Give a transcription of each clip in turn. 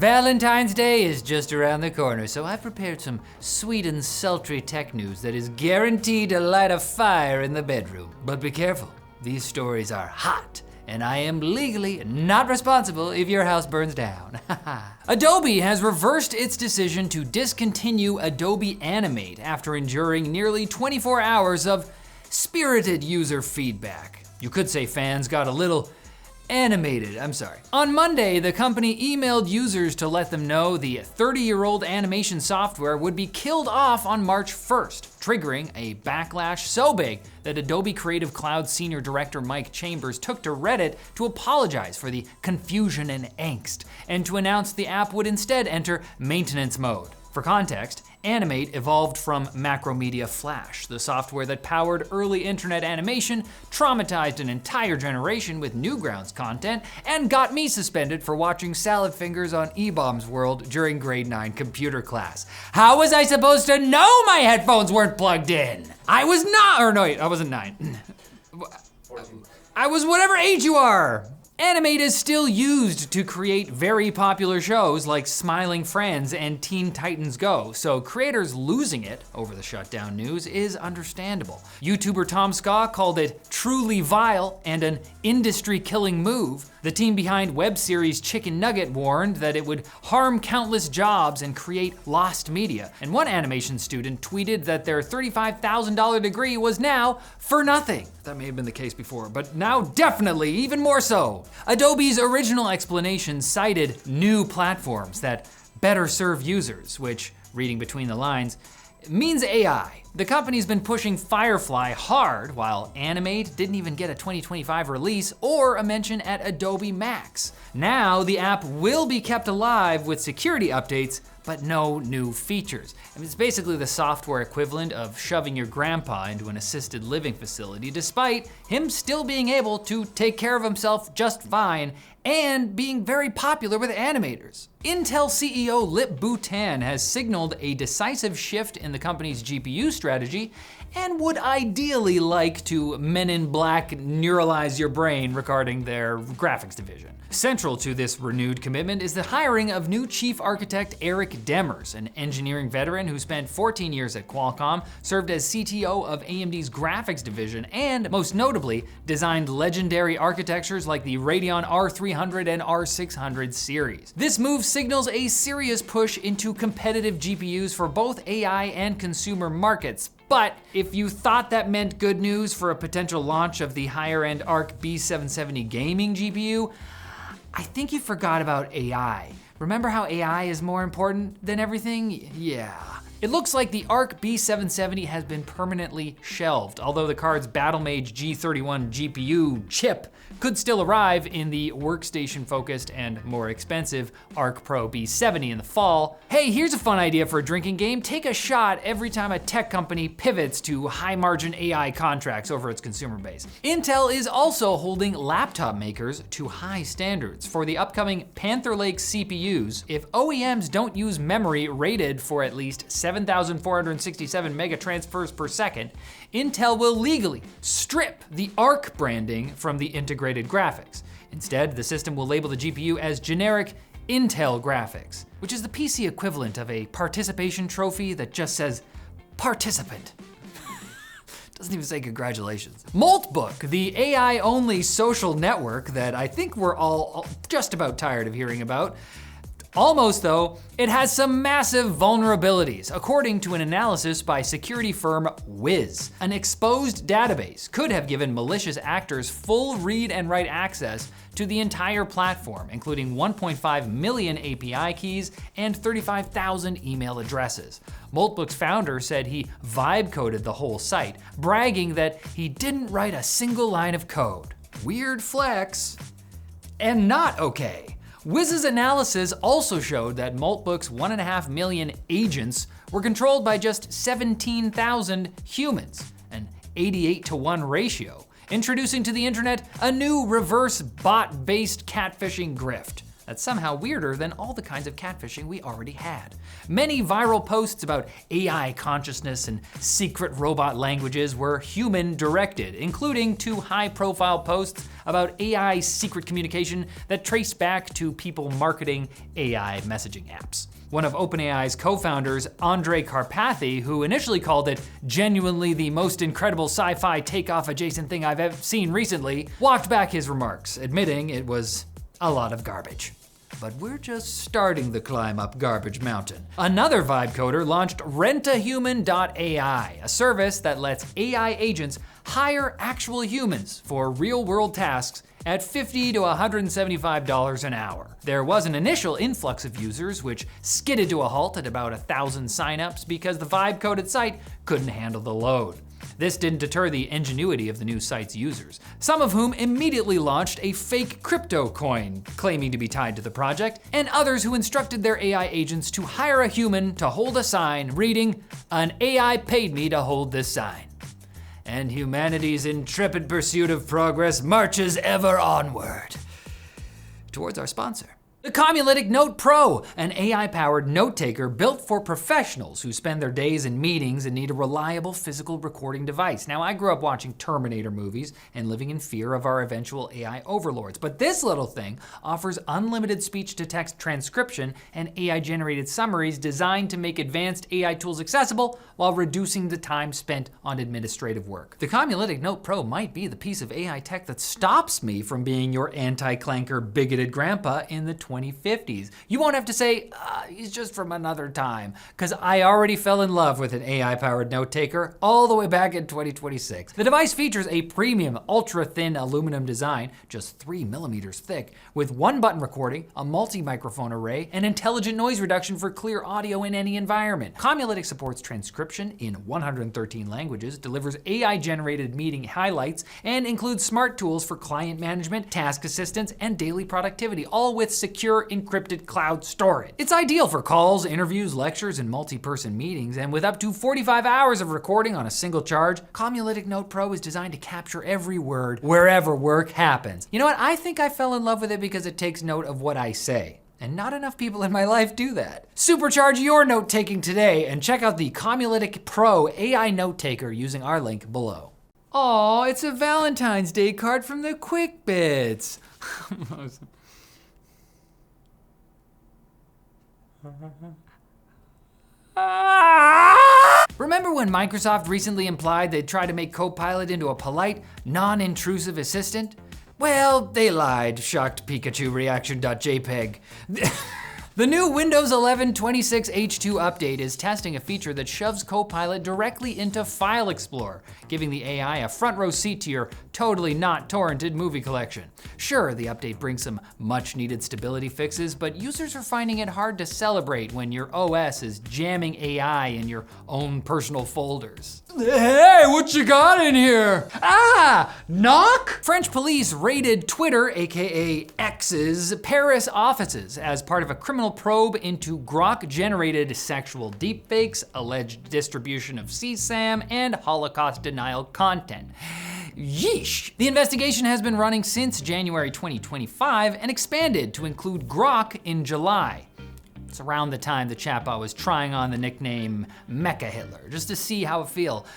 Valentine's Day is just around the corner, so I've prepared some sweet and sultry tech news that is guaranteed to light a fire in the bedroom. But be careful, these stories are hot, and I am legally not responsible if your house burns down. Adobe has reversed its decision to discontinue Adobe Animate after enduring nearly 24 hours of spirited user feedback. You could say fans got a little animated, I'm sorry. On Monday, the company emailed users to let them know the 30-year-old animation software would be killed off on March 1st, triggering a backlash so big that Adobe Creative Cloud Senior Director Mike Chambers took to Reddit to apologize for the confusion and angst, and to announce the app would instead enter maintenance mode. For context, Animate evolved from Macromedia Flash, the software that powered early internet animation, traumatized an entire generation with Newgrounds content, and got me suspended for watching Salad Fingers on E-Bombs World during grade 9 computer class. How was I supposed to know my headphones weren't plugged in? I was not, or no, wait, I wasn't 9. I was whatever age you are. Animate is still used to create very popular shows like Smiling Friends and Teen Titans Go, so creators losing it over the shutdown news is understandable. YouTuber Tom Ska called it truly vile and an industry-killing move. The team behind web series Chicken Nugget warned that it would harm countless jobs and create lost media. And one animation student tweeted that their $35,000 degree was now for nothing. That may have been the case before, but now definitely even more so. Adobe's original explanation cited new platforms that better serve users, which, reading between the lines, means AI. The company's been pushing Firefly hard, while Animate didn't even get a 2025 release or a mention at Adobe Max. Now the app will be kept alive with security updates, but no new features. I mean, it's basically the software equivalent of shoving your grandpa into an assisted living facility, despite him still being able to take care of himself just fine and being very popular with animators. Intel CEO Lip Bhutan has signaled a decisive shift in the company's GPU strategy and would ideally like to Men in Black neuralize your brain regarding their graphics division. Central to this renewed commitment is the hiring of new chief architect Eric Demers, an engineering veteran who spent 14 years at Qualcomm, served as CTO of AMD's graphics division, and most notably, designed legendary architectures like the Radeon R300 and R600 series. This move signals a serious push into competitive GPUs for both AI and consumer markets. But if you thought that meant good news for a potential launch of the higher-end Arc B770 gaming GPU, I think you forgot about AI. Remember how AI is more important than everything? Yeah. It looks like the Arc B770 has been permanently shelved, although the card's Battlemage G31 GPU chip could still arrive in the workstation-focused and more expensive Arc Pro B70 in the fall. Hey, here's a fun idea for a drinking game. Take a shot every time a tech company pivots to high-margin AI contracts over its consumer base. Intel is also holding laptop makers to high standards. For the upcoming Panther Lake CPUs, if OEMs don't use memory rated for at least 7,467 megatransfers per second, Intel will legally strip the Arc branding from the integrated graphics. Instead, the system will label the GPU as generic Intel graphics, which is the PC equivalent of a participation trophy that just says participant. Doesn't even say congratulations. Moltbook, the AI-only social network that I think we're all just about tired of hearing about. Almost though, it has some massive vulnerabilities. According to an analysis by security firm Wiz, an exposed database could have given malicious actors full read and write access to the entire platform, including 1.5 million API keys and 35,000 email addresses. Moltbook's founder said he vibe coded the whole site, bragging that he didn't write a single line of code. Weird flex. And not okay. Wiz's analysis also showed that Moltbook's 1.5 million agents were controlled by just 17,000 humans, an 88-to-1 ratio, introducing to the internet a new reverse bot-based catfishing grift. That's somehow weirder than all the kinds of catfishing we already had. Many viral posts about AI consciousness and secret robot languages were human-directed, including 2 high-profile posts about AI secret communication that trace back to people marketing AI messaging apps. One of OpenAI's co-founders, Andrej Karpathy, who initially called it genuinely the most incredible sci-fi takeoff adjacent thing I've ever seen recently, walked back his remarks, admitting it was a lot of garbage. But we're just starting the climb up Garbage Mountain. Another vibe coder launched rentahuman.ai, a service that lets AI agents hire actual humans for real-world tasks at $50 to $175 an hour. There was an initial influx of users, which skidded to a halt at about 1,000 signups because the vibe-coded site couldn't handle the load. This didn't deter the ingenuity of the new site's users, some of whom immediately launched a fake crypto coin claiming to be tied to the project, and others who instructed their AI agents to hire a human to hold a sign reading, "An AI paid me to hold this sign." And humanity's intrepid pursuit of progress marches ever onward towards our sponsor. The Copilot Note Pro, an AI-powered note taker built for professionals who spend their days in meetings and need a reliable physical recording device. Now, I grew up watching Terminator movies and living in fear of our eventual AI overlords, but this little thing offers unlimited speech-to-text transcription and AI-generated summaries designed to make advanced AI tools accessible while reducing the time spent on administrative work. The Copilot Note Pro might be the piece of AI tech that stops me from being your anti-clanker bigoted grandpa in the 2050s. You won't have to say, he's just from another time, because I already fell in love with an AI-powered note taker all the way back in 2026. The device features a premium, ultra-thin aluminum design, just 3 millimeters thick, with 1-button recording, a multi-microphone array, and intelligent noise reduction for clear audio in any environment. Copilot supports transcription in 113 languages, delivers AI-generated meeting highlights, and includes smart tools for client management, task assistance, and daily productivity, all with secure encrypted cloud storage. It's ideal for calls, interviews, lectures, and multi-person meetings, and with up to 45 hours of recording on a single charge, Copilot Note Pro is designed to capture every word wherever work happens. You know what? I think I fell in love with it because it takes note of what I say. And not enough people in my life do that. Supercharge your note-taking today and check out the Copilot Pro AI note taker using our link below. Aw, it's a Valentine's Day card from the Quick Bits. Remember when Microsoft recently implied they'd try to make Copilot into a polite, non-intrusive assistant? Well, they lied, shocked Pikachu reaction.jpg. The new Windows 11 26H2 update is testing a feature that shoves Copilot directly into File Explorer, giving the AI a front row seat to your totally not torrented movie collection. Sure, the update brings some much needed stability fixes, but users are finding it hard to celebrate when your OS is jamming AI in your own personal folders. Hey, what you got in here? Knock? French police raided Twitter, aka X's, Paris offices as part of a criminal probe into Grok-generated sexual deepfakes, alleged distribution of CSAM, and Holocaust denial content. Yeesh! The investigation has been running since January 2025 and expanded to include Grok in July. It's around the time the chatbot was trying on the nickname Mecha Hitler, just to see how it feels.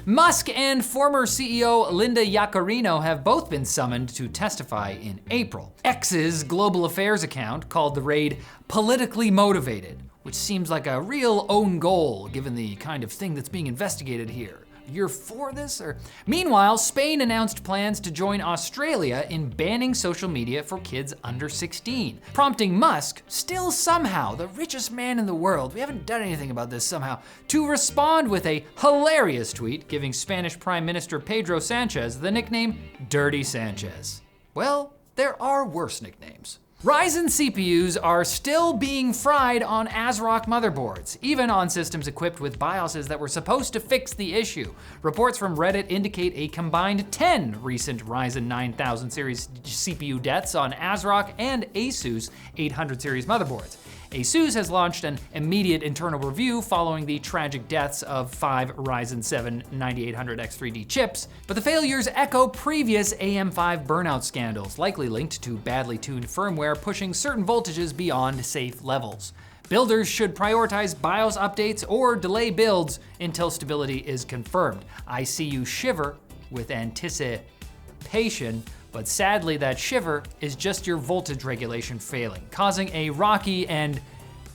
Musk and former CEO Linda Yaccarino have both been summoned to testify in April. X's global affairs account called the raid politically motivated, which seems like a real own goal given the kind of thing that's being investigated here. You're for this? Meanwhile, Spain announced plans to join Australia in banning social media for kids under 16, prompting Musk, still somehow the richest man in the world, we haven't done anything about this somehow, to respond with a hilarious tweet giving Spanish Prime Minister Pedro Sanchez the nickname Dirty Sanchez. Well, there are worse nicknames. Ryzen CPUs are still being fried on ASRock motherboards, even on systems equipped with BIOSes that were supposed to fix the issue. Reports from Reddit indicate a combined 10 recent Ryzen 9000 series CPU deaths on ASRock and Asus 800 series motherboards. ASUS has launched an immediate internal review following the tragic deaths of 5 Ryzen 7 9800X3D chips, but the failures echo previous AM5 burnout scandals, likely linked to badly tuned firmware pushing certain voltages beyond safe levels. Builders should prioritize BIOS updates or delay builds until stability is confirmed. I see you shiver with anticipation, but sadly that shiver is just your voltage regulation failing, causing a rocky and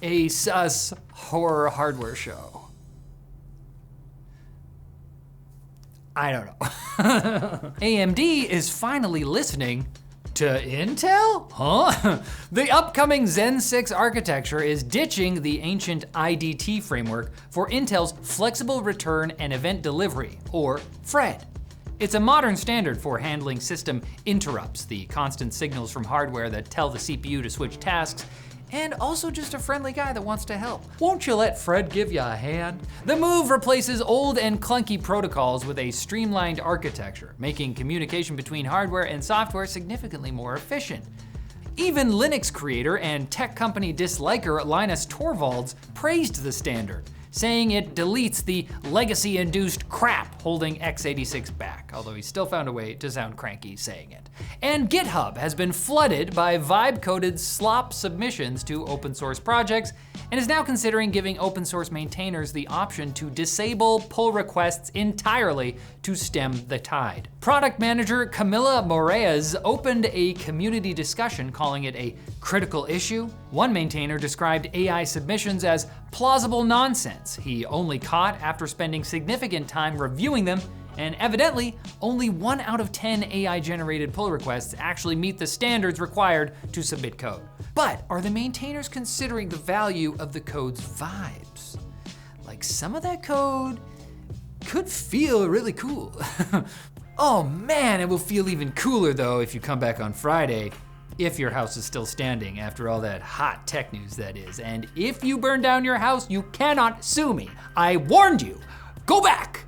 a sus horror hardware show. I don't know. AMD is finally listening to Intel? Huh? The upcoming Zen 6 architecture is ditching the ancient IDT framework for Intel's Flexible Return and Event Delivery, or FRED. It's a modern standard for handling system interrupts, the constant signals from hardware that tell the CPU to switch tasks, and also just a friendly guy that wants to help. Won't you let Fred give you a hand? The move replaces old and clunky protocols with a streamlined architecture, making communication between hardware and software significantly more efficient. Even Linux creator and tech company disliker Linus Torvalds praised the standard, saying it deletes the legacy-induced crap holding x86 back, although he still found a way to sound cranky saying it. And GitHub has been flooded by vibe-coded slop submissions to open source projects and is now considering giving open source maintainers the option to disable pull requests entirely to stem the tide. Product manager Camila Moraes opened a community discussion calling it a critical issue. One maintainer described AI submissions as plausible nonsense he only caught after spending significant time reviewing them, and evidently, only 1 out of 10 AI-generated pull requests actually meet the standards required to submit code. But are the maintainers considering the value of the code's vibes? Like, some of that code could feel really cool. Oh man, it will feel even cooler though if you come back on Friday, if your house is still standing after all that hot tech news that is. And if you burn down your house, you cannot sue me. I warned you. Go back.